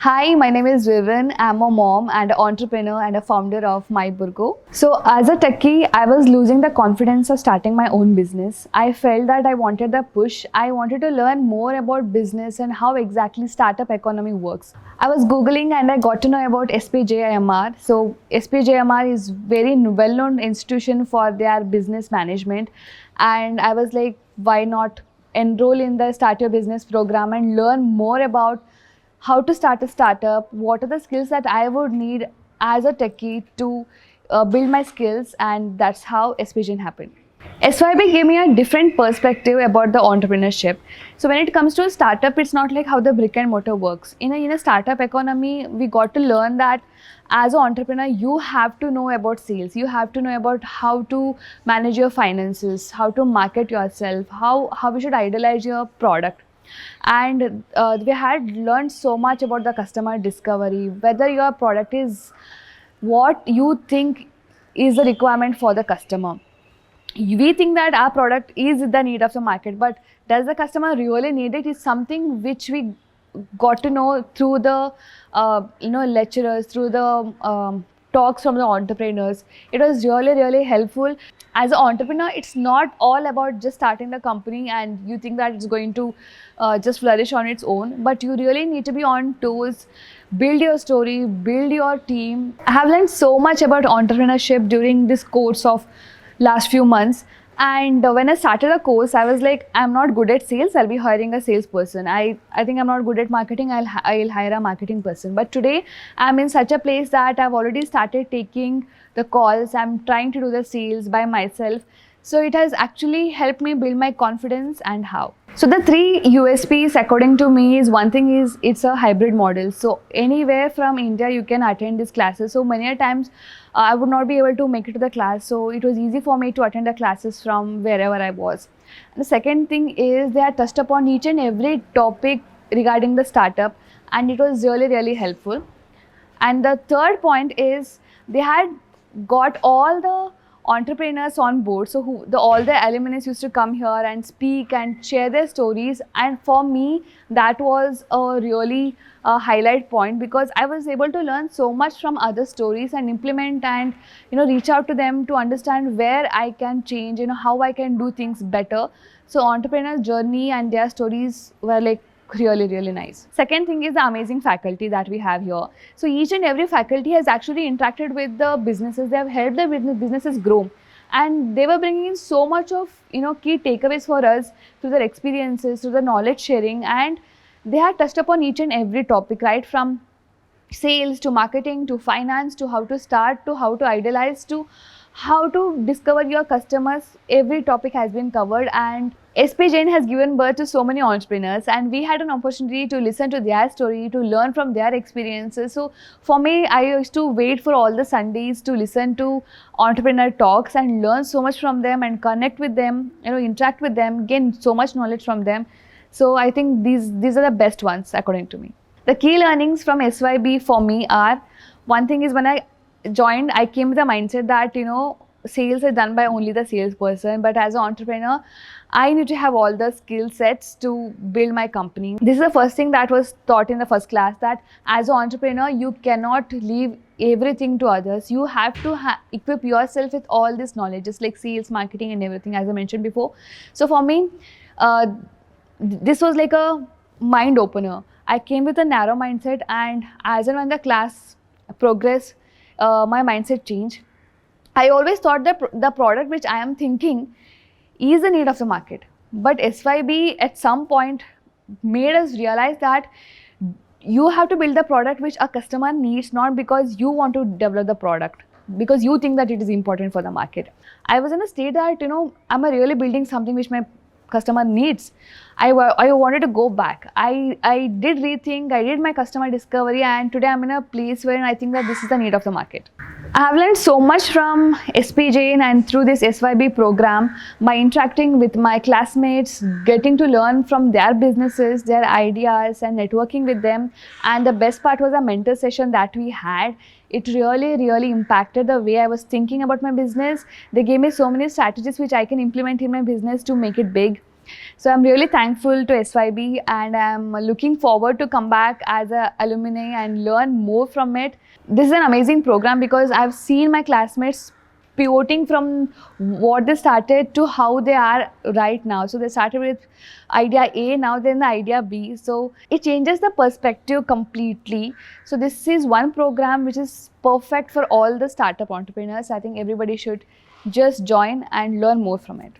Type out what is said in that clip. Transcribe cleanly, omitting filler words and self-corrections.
Hi, my name is Vivian. I'm a mom and an entrepreneur and a founder of My Burgo. So as a techie, I was losing the confidence of starting my own business. I felt that I wanted the push. I wanted to learn more about business and how exactly startup economy works. I was Googling and I got to know about SPJIMR. So SPJIMR is very well-known institution for their business management. And I was like, why not enroll in the Start Your Business program and learn more about how to start a startup, what are the skills that I would need as a techie to build my skills, and that's how SPJIN happened. SYB gave me a different perspective about the entrepreneurship. So when it comes to a startup, it's not like how the brick and mortar works. In a startup economy, we got to learn that as an entrepreneur, you have to know about sales. You have to know about how to manage your finances, how to market yourself, how we should idealize your product. And we had learned so much about the customer discovery, whether your product is what you think is the requirement for the customer. We think that our product is the need of the market, but does the customer really need it is something which we got to know through the lecturers, through the talks from the entrepreneurs. It was really helpful. As an entrepreneur, it's not all about just starting the company and you think that it's going to just flourish on its own, but you really need to be on toes, build your story, build your team. I have learned so much about entrepreneurship during this course of last few months. And when I started the course, I was like, I'm not good at sales, I'll be hiring a salesperson. I think I'm not good at marketing, I'll hire a marketing person. But today, I'm in such a place that I've already started taking the calls, I'm trying to do the sales by myself. So it has actually helped me build my confidence. And how? So the 3 USPs according to me is, one thing is it's a hybrid model. So anywhere from India you can attend these classes. So many times I would not be able to make it to the class. So it was easy for me to attend the classes from wherever I was. And the second thing is they had touched upon each and every topic regarding the startup, and it was really helpful. And the third point is they had got all the entrepreneurs on board, so all the alumni used to come here and speak and share their stories, and for me that was a really highlight point, because I was able to learn so much from other stories and implement and reach out to them to understand where I can change, how I can do things better. So entrepreneur journey and their stories were like really nice. Second thing is the amazing faculty that we have here. So each and every faculty has actually interacted with the businesses. They have helped the businesses grow, and they were bringing in so much of key takeaways for us through their experiences, through the knowledge sharing, and they had touched upon each and every topic, right from sales to marketing to finance to how to start to how to idealize to how to discover your customers. Every topic has been covered, and SPJIN has given birth to so many entrepreneurs, and we had an opportunity to listen to their story, to learn from their experiences. So for me, I used to wait for all the Sundays to listen to entrepreneur talks and learn so much from them and connect with them, interact with them, gain so much knowledge from them. So I think these are the best ones according to me. The key learnings from SYB for me are, one thing is when I joined, I came with the mindset that sales is done by only the salesperson, but as an entrepreneur, I need to have all the skill sets to build my company. This is the first thing that was taught in the first class, that as an entrepreneur, you cannot leave everything to others. You have to equip yourself with all this knowledge, just like sales, marketing and everything, as I mentioned before. So for me, this was like a mind opener. I came with a narrow mindset, and as and when the class progressed, my mindset changed. I always thought that the product which I am thinking is the need of the market. But SYB at some point made us realize that you have to build the product which a customer needs, not because you want to develop the product, because you think that it is important for the market. I was in a state that, I'm really building something which my customer needs. I wanted to go back. I did rethink, I did my customer discovery, and today I'm in a place where I think that this is the need of the market. I have learned so much from SPJIN and through this SYB program by interacting with my classmates, getting to learn from their businesses, their ideas, and networking with them. And the best part was a mentor session that we had. It really impacted the way I was thinking about my business. They gave me so many strategies which I can implement in my business to make it big. So I'm really thankful to SYB, and I'm looking forward to come back as an alumni and learn more from it. This is an amazing program because I've seen my classmates pivoting from what they started to how they are right now. So they started with idea A, now they're in the idea B. So it changes the perspective completely. So this is one program which is perfect for all the startup entrepreneurs. I think everybody should just join and learn more from it.